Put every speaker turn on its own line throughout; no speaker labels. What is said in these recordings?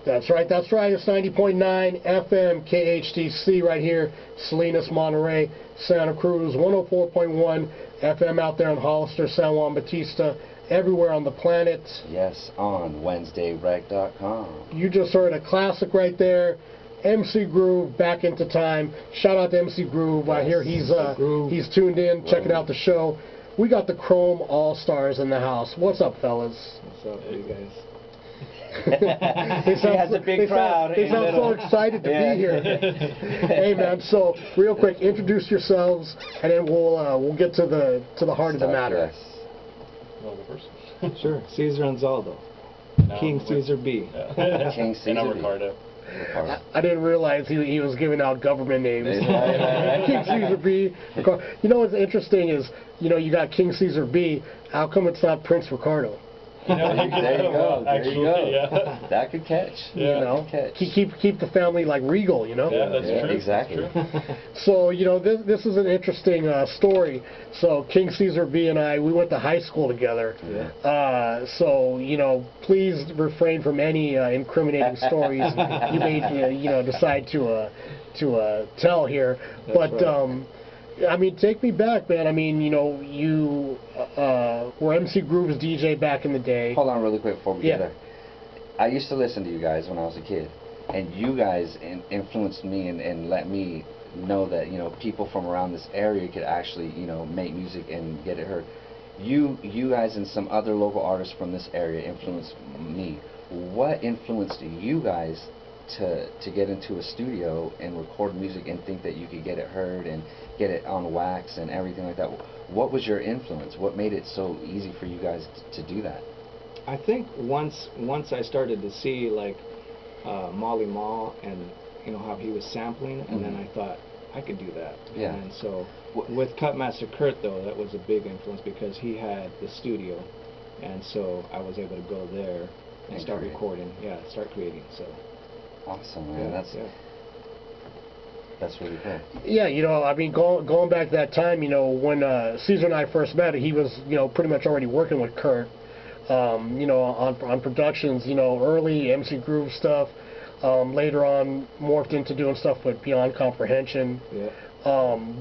That's right. It's 90.9 FM KHTC right here, Salinas, Monterey, Santa Cruz, 104.1 FM out there in Hollister, San Juan Bautista, everywhere on the planet.
Yes, on WednesdayRec.com.
You just heard a classic right there. MC Groove, Back into Time. Shout out to MC Groove. I hear he's tuned in, checking out the show. We got the Chrome All-Stars in the house. What's up, fellas?
What's up, you guys?
He has a big crowd.
They sound so excited to be here. Hey, man. So, real quick, introduce yourselves, and then we'll get to the heart of the matter.
Yes.
Well, the first.
Sure. Caesar Anzaldo. King Caesar B.
Yeah.
King Caesar
And I'm
B.
Ricardo.
I didn't realize he was giving out government names.
Right.
King Caesar B. You know what's interesting is, you got King Caesar B. How come it's not Prince Ricardo?
You know,
There you go.
Actually,
Yeah. That could catch.
Yeah.
Keep the family like regal.
Yeah, that's true.
Exactly.
That's true.
So this is an interesting story. So King Caesar B and I, we went to high school together.
Yeah.
So please refrain from any incriminating stories you may decide to tell here.
That's
but
right.
I mean, take me back, man. I mean, you were MC Groove's DJ back in the day.
Hold on really quick before we
Yeah.
get there. I used to listen to you guys when I was a kid, and you guys influenced me and let me know that people from around this area could actually make music and get it heard. You guys and some other local artists from this area influenced me. What influenced you guys to get into a studio and record music and think that you could get it heard and get it on wax and everything like that? What was your influence? What made it so easy for you guys to do that?
I think once I started to see like Molly Mall and how he was sampling, and then I thought I could do that.
Yeah.
And so with Cutmaster Kurt though, that was a big influence because he had the studio, and so I was able to go there and start
create.
recording. Yeah, start creating. So.
Awesome, man.
Yeah.
That's really cool.
Yeah, I mean, going back to that time, when Caesar and I first met, he was, pretty much already working with Kurt, on productions, early MC Groove stuff. Later on, morphed into doing stuff with Beyond Comprehension.
Yeah.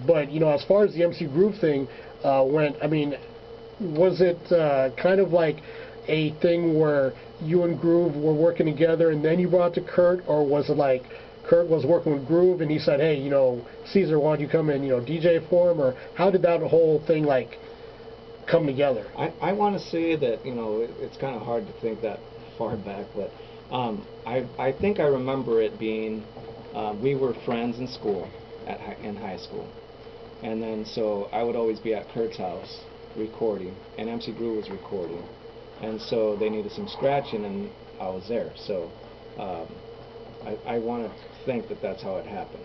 But, as far as the MC Groove thing went, I mean, was it kind of like a thing where you and Groove were working together and then you brought it to Kurt, or was it like Kurt was working with Groove and he said, hey, Caesar, why don't you come and, DJ for him, or how did that whole thing like come together?
I want to say that, it's kind of hard to think that far back, but I think I remember it being, we were friends in school, in high school, and then so I would always be at Kurt's house recording, and MC Groove was recording, and so they needed some scratching, and I was there, so I want to think that that's how it happened.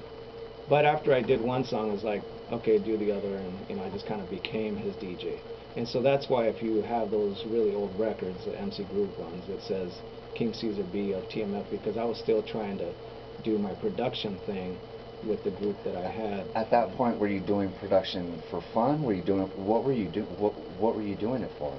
But after I did one song, I was like, okay, do the other, and I just kind of became his DJ. And so that's why if you have those really old records that MC Groove runs, it says King Caesar B of TMF, because I was still trying to do my production thing with the group that I had.
At that point, were you doing production for fun? Were you doing it? What were you doing? What were you doing it for?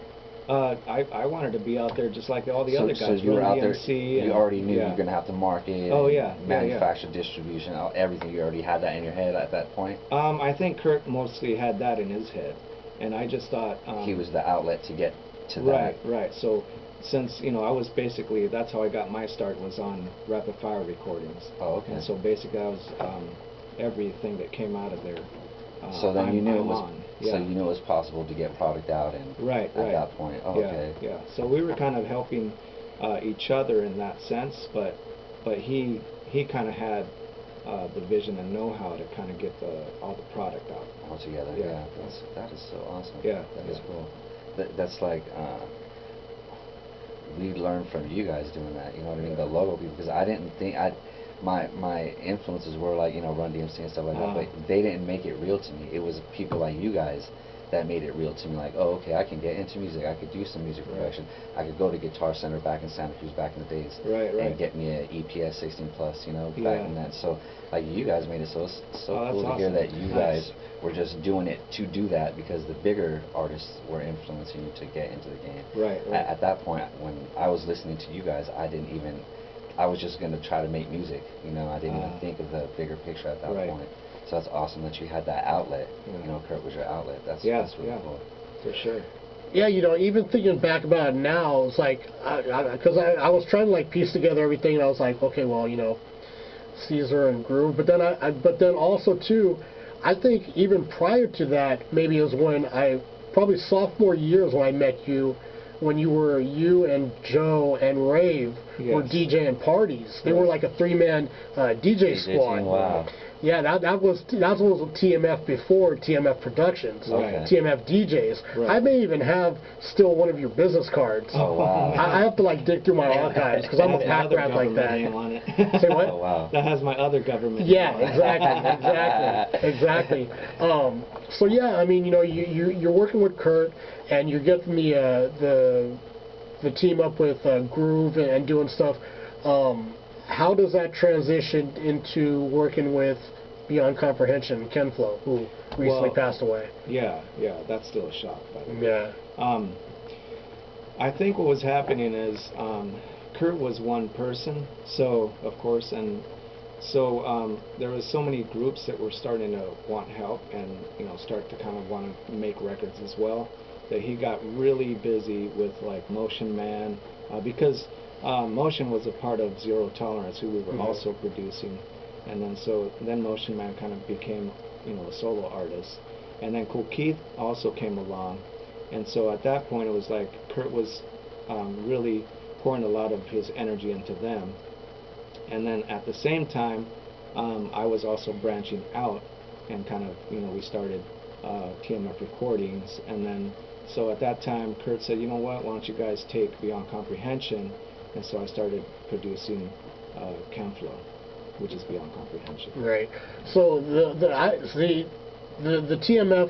I wanted to be out there just like all the other guys.
So you were out there.
MC
You already knew you
yeah.
were going to have to market.
Oh yeah.
Manufacture, distribution, everything. You already had that in your head at that point.
I think Kurt mostly had that in his head, and I just thought
he was the outlet to get to that.
Right. So since I was basically, that's how I got my start, was on Rapid Fire Recordings.
Oh, okay.
And so basically I was everything that came out of there.
So then you knew it was.
on. Yeah.
So you knew it was possible to get product out, and
right.
at that point. Oh,
yeah,
okay.
Yeah. So we were kind of helping each other in that sense, but he kind of had the vision and know-how to kind of get all the product out.
All together.
Yeah.
That is so awesome.
Yeah.
That is cool. That's like we learned from you guys doing that. You know what I mean? The logo people, because I didn't think my influences were like Run DMC and stuff like that, but they didn't make it real to me. It was people like you guys that made it real to me. Like, oh, okay, I can get into music. I could do some music production. I could go to Guitar Center back in Santa Cruz back in the days, and get me an EPS 16 plus. Back in that. So like you guys made it so cool to hear that you guys were just doing it to do that because the bigger artists were influencing you to get into the game.
Right.
At that point, when I was listening to you guys, I was just going to try to make music. You know, I didn't even think of the bigger picture at that
Right.
point. So that's awesome that you had that outlet.
Yeah.
You know, Kurt was your outlet. That's
Yeah,
that's really
yeah.
cool.
For sure.
Yeah, you know, even thinking back about it now, it's like, because I was trying to like piece together everything, and I was like, okay, well, you know, Caesar and Groove, but then but then also too, I think even prior to that, maybe is when probably sophomore years when I met you, when you and Joe and Rave were
Yes.
DJing parties. They were
Right.
like a 3-man DJ squad.
team, wow.
Yeah, that was TMF before TMF Productions.
Right.
TMF DJs.
Right.
I may even have still one of your business cards.
Oh, wow.
I have to like dig through my archives because I'm a
That has
pack
another
rat like
government name
that.
on it.
Say what?
Oh, wow.
That has my other government.
Yeah,
name on it.
exactly. So yeah, I mean, you know, you're working with Kurt, and you're getting the team up with Groove and doing stuff. How does that transition into working with Beyond Comprehension, Ken Flo, who recently
Well,
passed away?
Yeah, that's still a shock, by the way.
Yeah.
I think what was happening is Kurt was one person, so of course, and so there was so many groups that were starting to want help and start to kind of want to make records as well, that he got really busy with like Motion Man, because Motion was a part of Zero Tolerance, who we were also producing, and then Motion Man kind of became a solo artist, and then Cool Keith also came along, and so at that point it was like Kurt was really pouring a lot of his energy into them, and then at the same time I was also branching out, and kind of we started TMF Recordings, and then so at that time Kurt said, you know what, why don't you guys take Beyond Comprehension, and so I started producing Camflo, which is Beyond Comprehension.
Right. So the TMF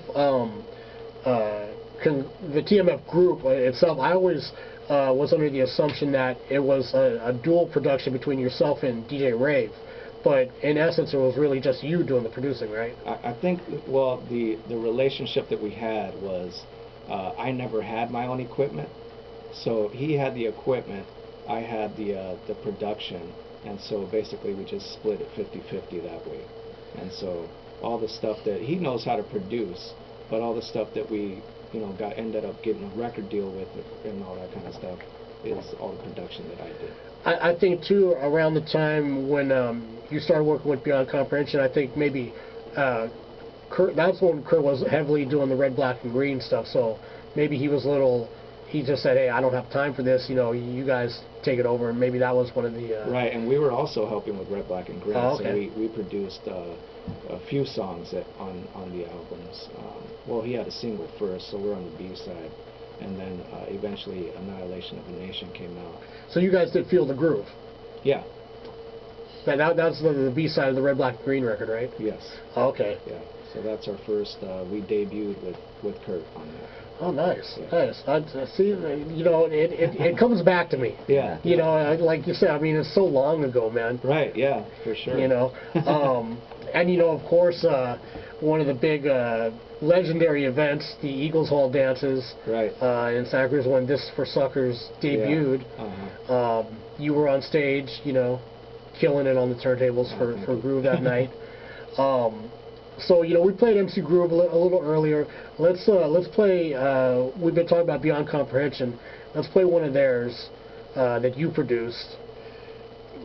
the TMF group itself, I always was under the assumption that it was a dual production between yourself and DJ Rave, but in essence it was really just you doing the producing, right?
I think, well, the relationship that we had was I never had my own equipment, so he had the equipment, I had the production, and so basically we just split it 50-50 that way. And so all the stuff that he knows how to produce, but all the stuff that we ended up getting a record deal with and all that kind of stuff is all the production that I did.
I think too, around the time when you started working with Beyond Comprehension, I think maybe Kurt, that's when Kurt was heavily doing the red, black, and green stuff, so maybe he just said, hey, I don't have time for this, you guys take it over, and maybe that was one of the...
Right, and we were also helping with Red, Black, and Green,
Oh, okay.
so we produced a few songs on the albums. Well, he had a single first, so we're on the B side, and then eventually Annihilation of a Nation came out.
So you guys did Feel the Groove.
Yeah,
That's the B side of the red, black, and green record, right?
yes,
Oh, okay.
yeah. So that's our first, we debuted with Kurt on that.
Oh, nice,
Yeah.
nice. I see, it comes back to me.
Yeah.
Like you said, I mean, it's so long ago, man.
Right, yeah, for sure.
And of course, one of the big legendary events, the Eagles Hall dances
Right.
in Santa Cruz, when This for Suckers debuted.
Yeah.
You were on stage, killing it on the turntables for Groove that night. So we played MC Groove a little earlier. Let's play. We've been talking about Beyond Comprehension. Let's play one of theirs that you produced.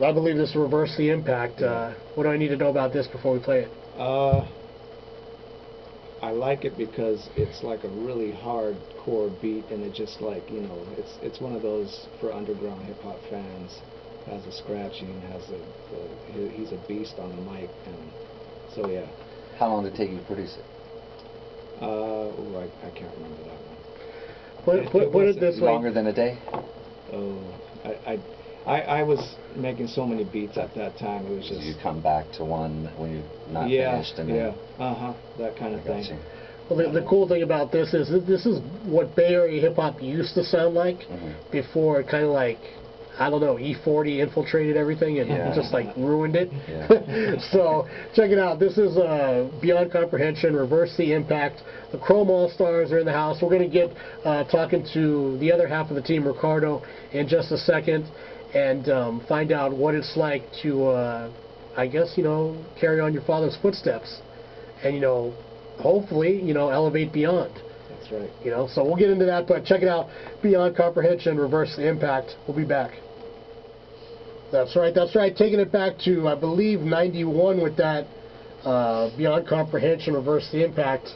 I believe this is Reverse the Impact. What do I need to know about this before we play it?
I like it because it's like a really hardcore beat, and it just like it's one of those for underground hip hop fans. Has a scratching, he's a beast on the mic, and so yeah.
How long did it take you to produce it?
I can't remember that one.
Put it this way.
Longer than a day?
Oh, I was making so many beats at that time. It was
So
just
you come back to one when you're not finished, and
yeah,
then
that kind of
I got
thing.
you.
Well, the cool thing about this is what Bay Area hip hop used to sound like before it kind of like, I don't know, E40 infiltrated everything and
Yeah.
just like ruined it.
Yeah.
So check it out. This is Beyond Comprehension, Reverse the Impact. The Chrome All Stars are in the house. We're going to get talking to the other half of the team, Ricardo, in just a second. and find out what it's like to, I guess, carry on your father's footsteps, and hopefully, elevate beyond.
That's right.
So we'll get into that, but check it out, Beyond Comprehension, Reverse the Impact. We'll be back. That's right. Taking it back to, I believe, 91 with that Beyond Comprehension, Reverse the Impact.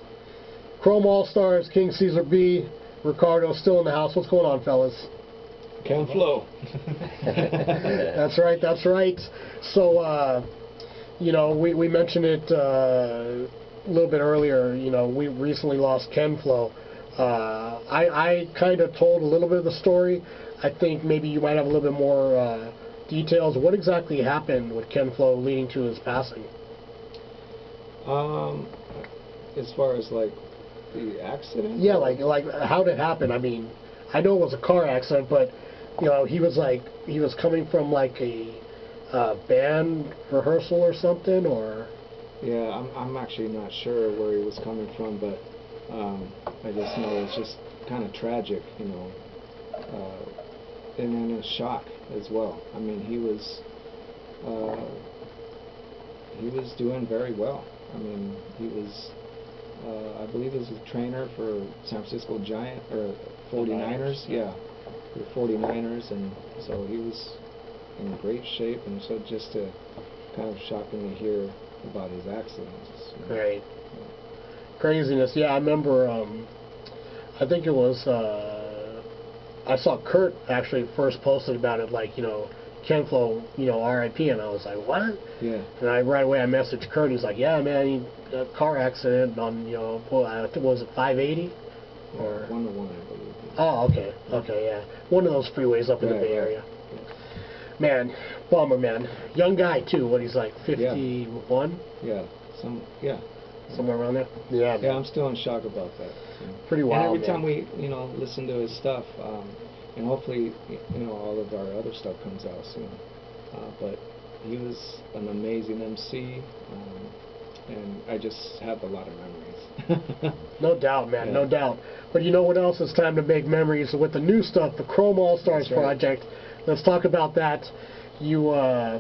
Chrome All-Stars, King Caesar B, Ricardo still in the house. What's going on, fellas?
Ken Flo.
That's right. So, we mentioned it a little bit earlier. We recently lost Ken Flo. I kind of told a little bit of the story. I think maybe you might have a little bit more details. What exactly happened with Ken Flo leading to his passing?
As far as like the accident?
Yeah, like how did it happen? I mean, I know it was a car accident, but he was coming from like a band rehearsal or something, or.
Yeah, I'm actually not sure where he was coming from, but I just know it's just kind of tragic, and then a shock as well. I mean, he was doing very well. I mean, he was, I believe he was a trainer for San Francisco Giant, or 49ers, yeah, the 49ers, and so he was in great shape, and so just to kind of shocking to hear about his accident.
Right. Craziness. Yeah, I remember, I think it was, I saw Kurt actually first posted about it, like, Ken Flo, R.I.P., and I was like, what?
Yeah.
And right away I messaged Kurt, he's like, yeah, man, a car accident on, I think, was it 580? Or
101, I believe.
Oh, okay, yeah. One of those freeways up in the Bay Area. Man, bummer, man. Young guy, too. What, he's like 51?
Yeah,
Somewhere around there? Yeah, man.
Yeah, I'm still in shock about that.
Pretty wild,
and every time
man.
we, listen to his stuff, and hopefully, all of our other stuff comes out soon. But he was an amazing MC, and I just have a lot of memories.
No doubt, man,
Yeah.
no doubt. But you know what else? It's time to make memories with the new stuff, the Chrome All-Stars
That's right.
project. Let's talk about that. You, I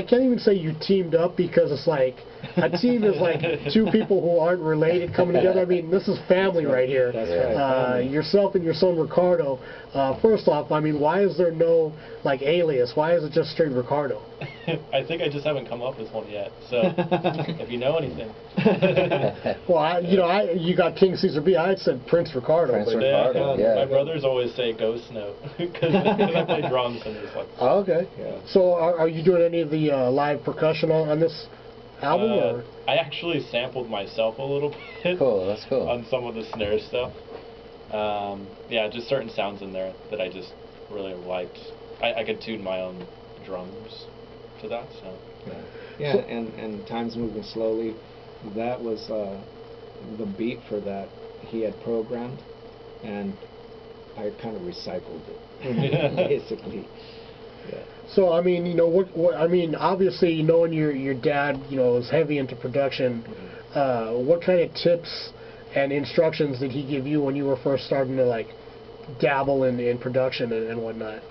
can't even say you teamed up, because it's like, a team is like two people who aren't related coming together. I mean, this is family right here.
That's right.
Yourself and your son Ricardo. First off, I mean, why is there no, like, alias? Why is it just straight Ricardo?
I think I just haven't come up with one yet. So, if you know anything.
Well, you got King Caesar B. I had said Prince Ricardo.
Prince
but-
Ricardo, yeah.
My brothers always say Ghost Note because I play drums and it's like.
Oh, okay.
Yeah.
So are you doing any of the live percussion on this album? Or?
I actually sampled myself a little bit.
Cool, that's cool.
On some of the snare stuff. Yeah, just certain sounds in there that I just really liked. I could tune my own drums to that, so.
Yeah, and Time's Moving Slowly, that was the beat for that he had programmed, and I kind of recycled it, basically. Yeah.
So I mean, what I mean, obviously, knowing your dad, is heavy into production. What kind of tips and instructions did he give you when you were first starting to like dabble in production and whatnot?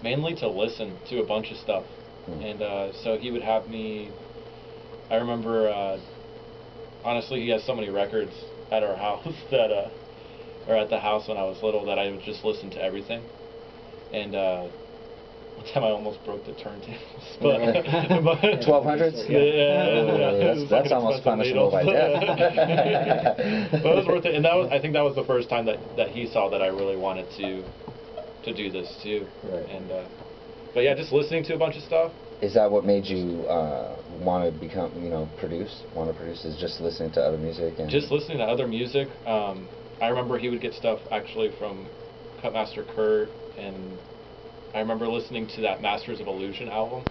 Mainly to listen to a bunch of stuff, and so he would have me. I remember, honestly, he has so many records at our house that, or at the house when I was little, that I would just listen to everything. And one time I almost broke the turntables. But
1200s?
Yeah.
That's almost punishable by death.
But it was worth it, and I think that was the first time that he saw that I really wanted to do this too.
Right.
And but yeah, just listening to a bunch of stuff.
Is that what made you want to become, produce? Want to produce is just listening to other music and
Just listening to other music. I remember he would get stuff actually from Cutmaster Kurt, and I remember listening to that Masters of Illusion album,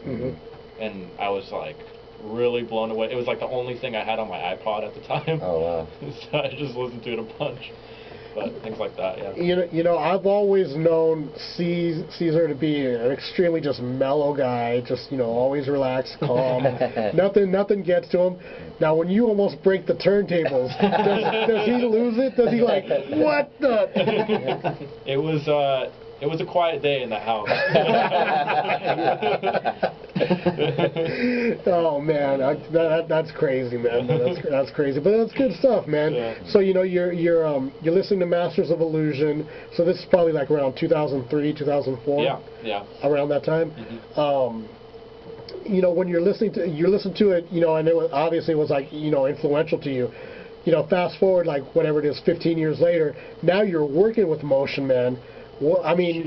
and I was like really blown away. It was like the only thing I had on my iPod at the time.
Oh wow!
So I just listened to it a bunch. But things like that, yeah.
I've always known Caesar to be an extremely just mellow guy, just always relaxed, calm. nothing gets to him. Now, when you almost break the turntables, does he lose it? Does he like what the?
It was It was a quiet day in the house.
Oh man, that's crazy, man. That's crazy, but that's good stuff, man.
Yeah.
So you're listening to Masters of Illusion. So this is probably like around 2003, 2004.
Yeah.
Around that time. When you listen to it, and it was, obviously it was like influential to you. Fast forward like whatever it is, 15 years later. Now you're working with Motion Man. Well, I mean,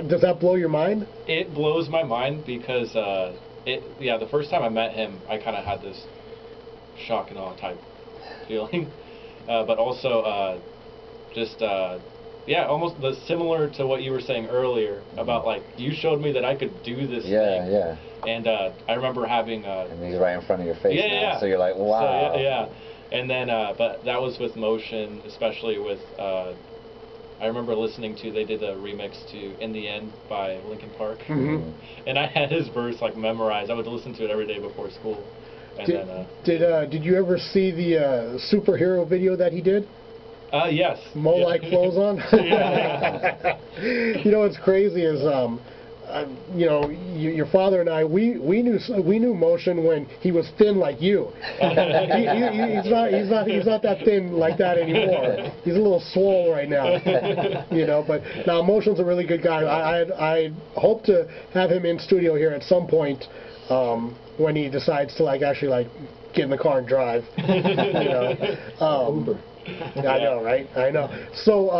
does that blow your mind?
It blows my mind because the first time I met him, I kind of had this shock and awe type feeling, but also almost similar to what you were saying earlier about like you showed me that I could do this thing.
Yeah.
And I remember having.
And he's right in front of your face now,
Yeah.
so you're like, wow.
So, yeah. And then, but that was with Motion, especially with. I remember listening to, they did a remix to "In the End" by Linkin Park, and I had his verse like memorized. I would listen to it every day before school. And
did you ever see the superhero video that he did?
Yes.
Mo-like clothes on.
Yeah.
What's crazy is your father and I, we knew Motion when he was thin like you. He's not that thin like that anymore. He's a little swole right now. But now Motion's a really good guy. I hope to have him in studio here at some point when he decides to actually get in the car and drive.
Uber.
I know, right? I know. So.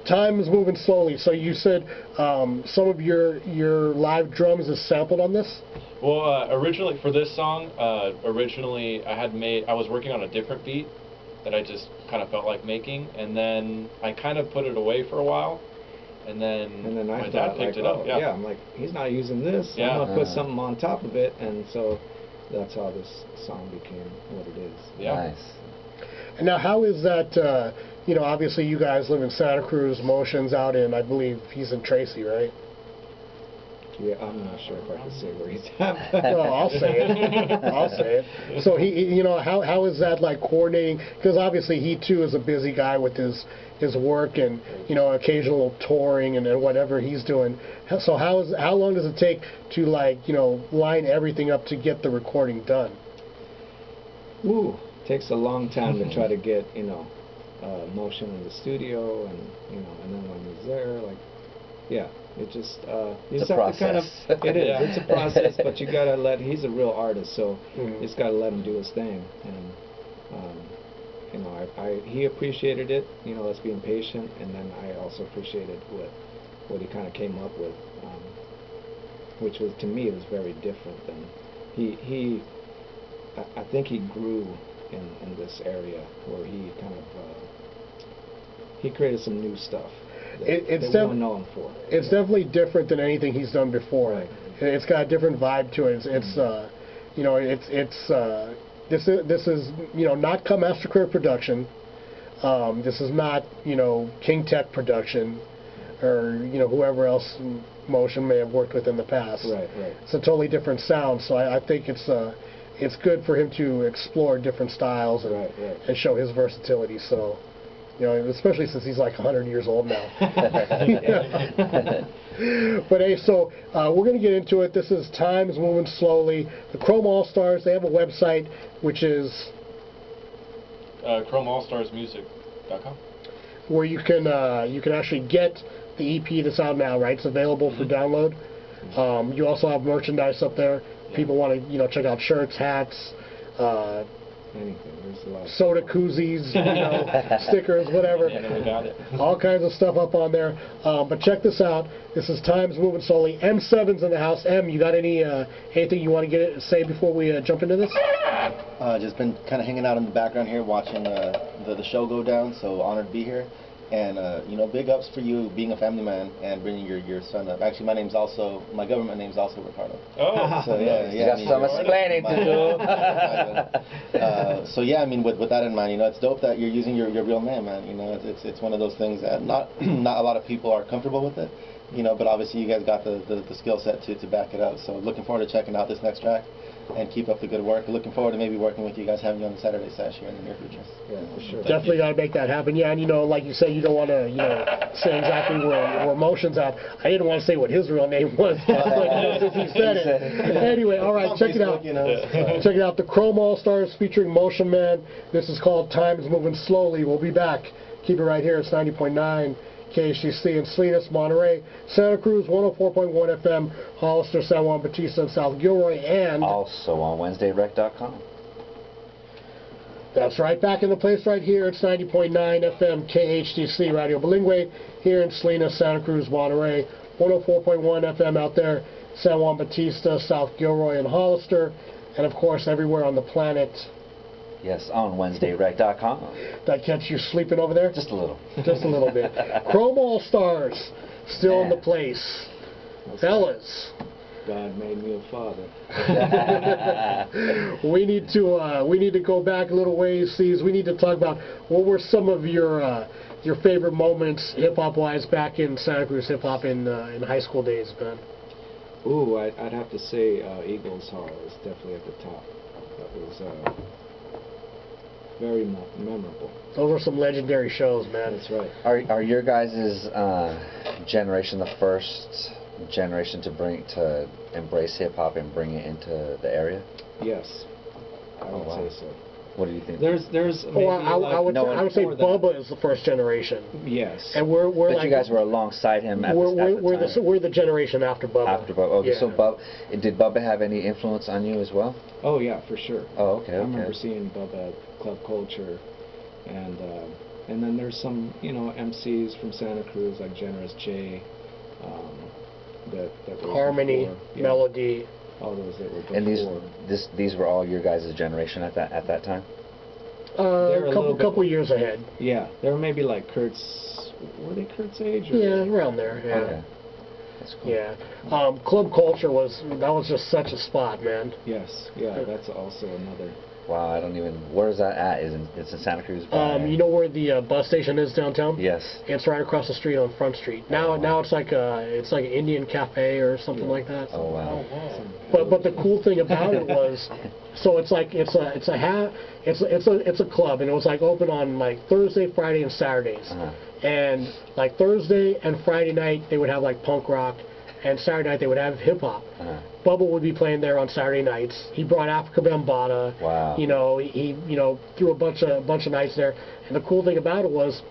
Time is moving slowly. So you said some of your live drums is sampled on this?
Well, originally for this song, I was working on a different beat that I just kind of felt like making, and then I kind of put it away for a while, and then my dad picked it up. Yeah,
I'm like, he's not using this.
Yeah.
I'm gonna put something on top of it, and so that's how this song became what it is.
Yeah.
Nice.
And now, how is that? Obviously you guys live in Santa Cruz. Motion's out in, I believe he's in Tracy, right?
Yeah, I'm not sure if I can say where he's at.
Well, I'll say it. So he how is that coordinating? Because obviously he too is a busy guy with his work and occasional touring and whatever he's doing. So how long does it take to line everything up to get the recording done?
Ooh, takes a long time to try to get Motion in the studio, and and then when he's there, it just you
It's
just
a
have to kind of
process.
it's a process, but you gotta he's a real artist, so you just gotta let him do his thing, and he appreciated it, us being patient, and then I also appreciated what he kind of came up with, which was, to me, it was very different than I think he grew in this area where he kind of he created some new stuff that we don't know him for.
It's definitely different than anything he's done before.
Right.
It's got a different vibe to it. This is not Cut Master Clear production. This is not King Tech production, or whoever else Motion may have worked with in the past.
Right.
It's a totally different sound. So I think it's good for him to explore different styles and show his versatility. So, especially since he's like 100 years old now. But hey, so we're going to get into it. This is Time is Moving Slowly. The Chrome All Stars, they have a website which is
ChromeAllStarsMusic.com,
where you can actually get the EP that's out now. Right, it's available for download. You also have merchandise up there. People want to check out shirts, hats,
Anything. There's a lot of
soda koozies, stickers, whatever.
Yeah, we got it.
All kinds of stuff up on there. But check this out. This is Time's Moving Slowly. M7's in the house. M, you got anything you want to say before we jump into this?
Just been kind of hanging out in the background here, watching the show go down. So honored to be here, and big ups for you being a family man and bringing your son up. Actually, my government name's also Ricardo.
Oh,
so
You got some explaining to do.
So yeah, with that in mind, it's dope that you're using your real name, man. It's one of those things that not a lot of people are comfortable with it. But obviously you guys got the skill set to back it up. So looking forward to checking out this next track. and keep up the good work. Looking forward to maybe working with you guys, having you on the Saturday Sesh here in the near future.
Yeah, for sure.
Definitely got to make that happen. Yeah, and like you say, you don't want to, say exactly where Motion's at. I didn't want to say what his real name was, but since he said it. Anyway, all right, check it out. Check it out. The Chrome All Stars featuring Motion Man. This is called Time is Moving Slowly. We'll be back. Keep it right here. It's 90.9 KHTC in Salinas, Monterey, Santa Cruz, 104.1 FM, Hollister, San Juan Bautista, and South Gilroy, and
Also on WednesdayRec.com.
that's right, back in the place right here. It's 90.9 FM KHTC Radio Bilingue here in Salinas, Santa Cruz, Monterey, 104.1 FM out there, San Juan Bautista, South Gilroy, and Hollister, and of course everywhere on the planet.
Yes, on WednesdayRec.com.
That catch you sleeping over there?
Just a little.
Just a little bit. Chrome All Stars, still in the place. Fellas.
God made me a father.
we need to go back a little ways, C's. We need to talk about what were some of your favorite moments hip hop wise back in Santa Cruz hip hop in high school days, man.
Ooh, I'd have to say Eagles Hall is definitely at the top. That was very memorable.
Those were some legendary shows, man.
That's right.
Are your guys' generation the first generation to embrace hip hop and bring it into the area?
Yes, I would
wow.
say so.
What do you think?
There's maybe
I would say Bubba is the first generation.
Yes.
And we're
but
like
you guys were alongside him at
we're
the time.
we're the generation after Bubba.
After Bubba. Okay,
yeah.
so did Bubba have any influence on you as well?
Oh yeah, for sure.
Oh, okay.
I remember seeing Bubba at Club Culture, and then there's some MCs from Santa Cruz like Generous J, that were
Harmony,
before. Yeah,
Melody.
all those that were before.
And these were all your guys' generation at that time?
They're a little
Couple years ahead.
Yeah, they were maybe like Kurt's. Were they Kurt's age? Or?
Yeah, around there. Yeah.
Okay. That's cool.
Yeah. Club Culture was just such a spot, man.
Yes. Yeah, that's also another.
Wow, I don't even. Where is that at? It's in Santa Cruz?
You know where the bus station is downtown?
Yes.
It's right across the street on Front Street. Now it's like an Indian cafe or something like that.
Oh wow.
But the cool thing about it was, so it's a club, and it was like open on like Thursday, Friday, and Saturdays. And like Thursday and Friday night they would have like punk rock, and Saturday night they would have hip hop. Bubba would be playing there on Saturday nights. He brought Africa Bambaataa.
Wow.
He threw a bunch of nights there. And the cool thing about it was,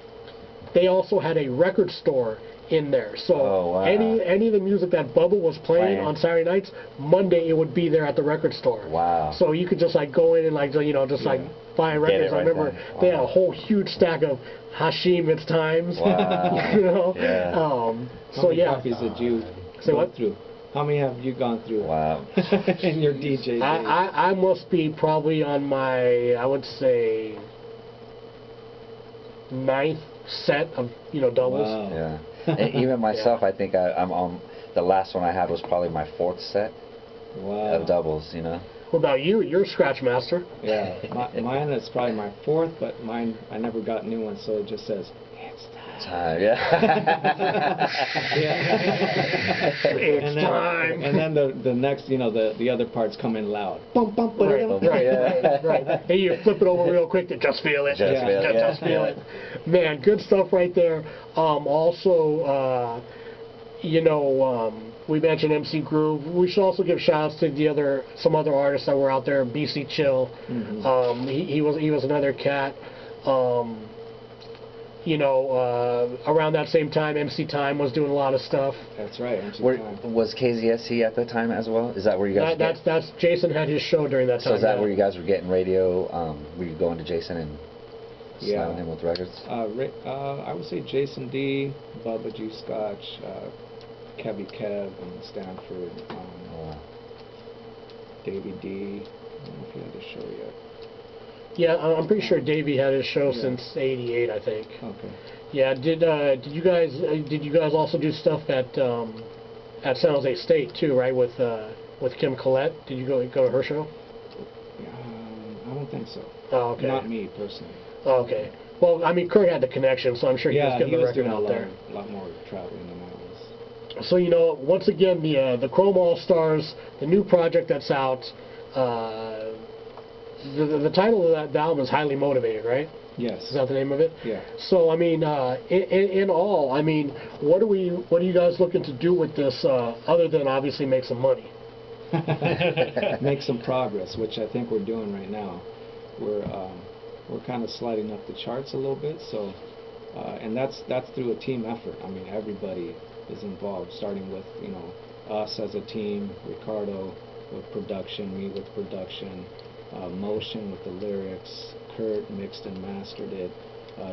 they also had a record store in there. So any of the music that Bubba was playing on Saturday nights, Monday it would be there at the record store.
Wow.
So you could just like go in and like like buy records. I remember they had a whole huge stack of Hashim It's Times.
Wow. Yeah.
How many copies did you go through? How many have you gone through?
Wow.
in your DJ days?
I must be probably on my, I would say, 9th set of doubles.
Wow.
Yeah. And even myself, I think I'm on the last one I had was probably my 4th set of doubles.
What about you? You're a scratch master.
Yeah. Mine is probably my 4th, but mine I never got new ones, so it just says it's time.
Yeah.
It's time.
And then the next, the other parts come in loud. Bum, bum,
Right. And you flip it over real quick to just feel it. Just feel it. Man, good stuff right there. Also, we mentioned MC Groove. We should also give shout outs to some other artists that were out there. BC Chill.
Mm-hmm.
He was another cat. Around that same time, MC Time was doing a lot of stuff.
That's right. MC Time.
Was KZSC at the time as well? Is that where you guys?
That's Jason had his show during that time.
So is that where you guys were getting radio? Were you going to Jason and slamming him with records?
I would say Jason D, Bubba G Scotch, Kevy Kev in Stanford, Davey D. I don't know if he had a show yet.
Yeah, I'm pretty sure Davey had his show since '88, I think.
Okay.
Yeah, did you guys also do stuff at San Jose State too, right? With Kim Collette, did you go to her show?
I don't think so.
Oh, okay.
Not me personally.
Oh, okay. Well, I mean, Kurt had the connection, so I'm sure he was getting the record
doing
out there.
A lot more traveling than I was.
So once again, the Chrome All Stars, the new project that's out. the title of that album is Highly Motivated, right?
Yes.
Is that the name of it?
Yeah.
So I mean, in all, I mean, what are you guys looking to do with this, other than obviously make some money?
Make some progress, which I think we're doing right now. We're kind of sliding up the charts a little bit, so and that's through a team effort. I mean, everybody is involved, starting with us as a team, Ricardo with production, me with production, Motion with the lyrics, Kurt mixed and mastered it,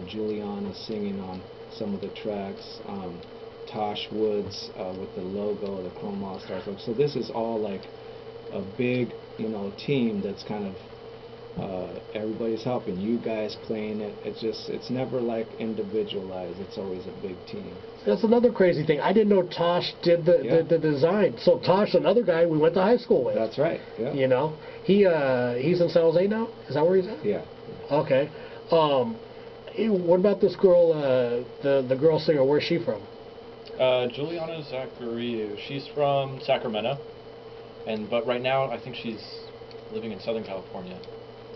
Juliana singing on some of the tracks, Tosh Woods with the logo, the Chrome All Stars logo. So this is all like a big, team that's kind of everybody's helping. You guys playing it. It's never like individualized. It's always a big team.
That's another crazy thing. I didn't know Tosh did the design. So Tosh, another guy we went to high school with.
That's right. Yeah.
He's in San Jose now. Is that where he's at?
Yeah.
Okay. What about this girl, the girl singer? Where's she from?
Juliana Zachariou. She's from Sacramento, but right now I think she's living in Southern California.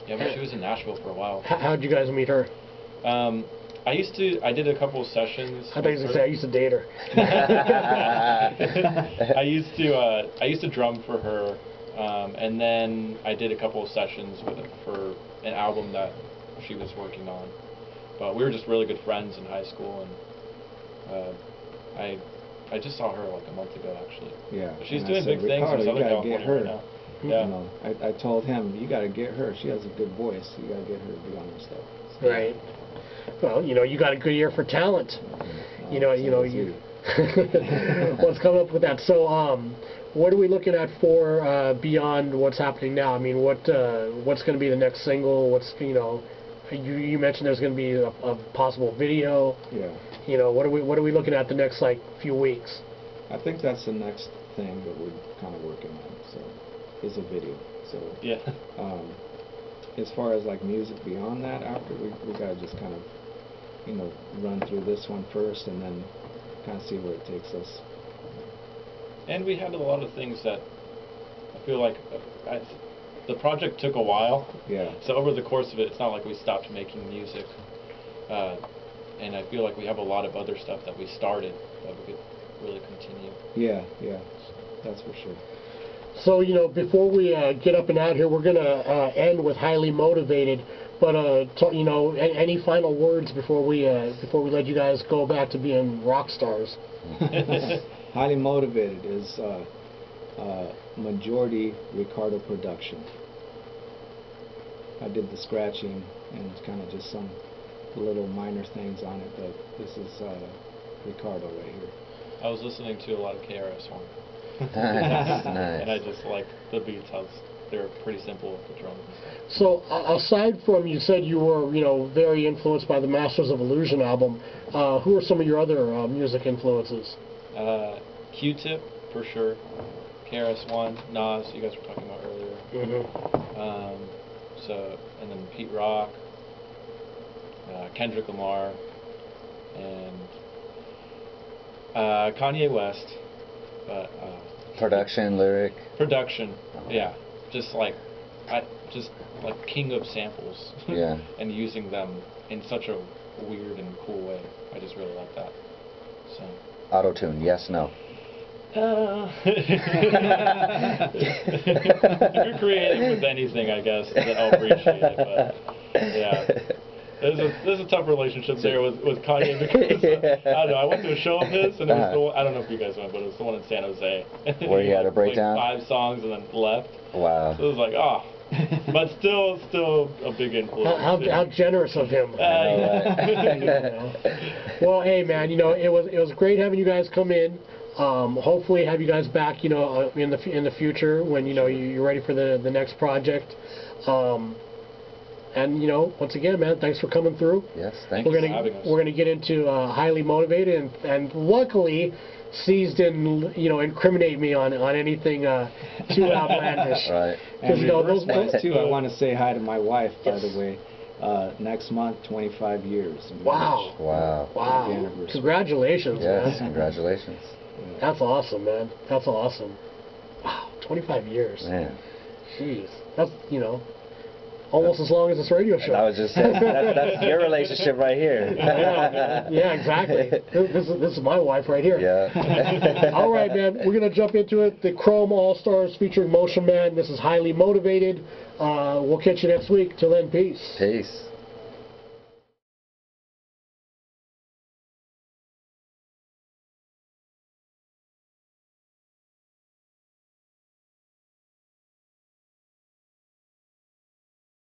Yeah, but she was in Nashville for a while.
How'd you guys meet her?
I did a couple of sessions.
I thought you were gonna say I used to date her.
I used to drum for her, and then I did a couple of sessions for an album that she was working on. But we were just really good friends in high school, and I just saw her like a month ago actually.
Yeah.
But she's
and
doing
I said,
big things in
Ricardo,
Southern
you gotta
California
get her.
right now. Yeah.
I told him, you got to get her. She has a good voice. You got to get her to be on your stuff. So,
Right. Well, you got a good ear for talent.
you.
What's coming up with that? So, what are we looking at for beyond what's happening now? I mean, what's going to be the next single? You mentioned there's going to be a possible video.
Yeah.
What are we looking at the next few weeks?
I think that's the next thing that we're kind of working on. So, is a video. So.
Yeah.
As far as like music beyond that, after we gotta just kind of, run through this one first and then kind of see where it takes us.
And we had a lot of things that I feel like the project took a while.
Yeah.
So over the course of it, it's not like we stopped making music. And I feel like we have a lot of other stuff that we started that we could really continue.
Yeah, that's for sure.
So, before we get up and out here, we're going to end with Highly Motivated. But, any final words before we let you guys go back to being rock stars?
Highly Motivated is majority Ricardo production. I did the scratching and kind of just some little minor things on it, but this is Ricardo right here.
I was listening to a lot of KRS-One.
Nice.
And I just like the beats. They're pretty simple with the drums.
So, aside from, you said you were, very influenced by the Masters of Illusion album, who are some of your other music influences?
Q-Tip, for sure. KRS-One, Nas, you guys were talking about earlier.
Mm-hmm.
And then Pete Rock, Kendrick Lamar, and Kanye West. But
Production, lyric.
Production, yeah. Just like king of samples.
Yeah.
And using them in such a weird and cool way. I just really like that. So.
Auto-tune, yes, no.
If you're creative with anything, I guess, then I'll appreciate it. But yeah. There's a tough relationship there with Kanye because I don't know. I went to a show of his and it was the one, I don't know if you guys went, but it was the one in San Jose.
Where he had a breakdown?
Like 5 songs and then left.
Wow.
So it was like, but still a big influence.
How generous of him. Well, hey man, it was great having you guys come in. Hopefully have you guys back, in the future when you're ready for the next project. And once again, man, thanks for coming through.
Yes, thanks
for having us.
We're gonna get into Highly Motivated, and luckily, C's didn't incriminate me on anything too outlandish.
Right.
And those too. I want to say hi to my wife, by the way. Next month, 25 years.
Wow.
Wow.
Congratulations,
yes,
man.
congratulations.
That's awesome, man. That's awesome. Wow, 25 years.
Man.
Jeez, that's almost as long as this radio show.
I was just saying, that's your relationship right here.
Yeah, exactly. This is my wife right here.
Yeah.
All right, man. We're gonna jump into it. The Chrome All Stars featuring Motion Man. This is Highly Motivated. We'll catch you next week. Till then, peace.
Peace.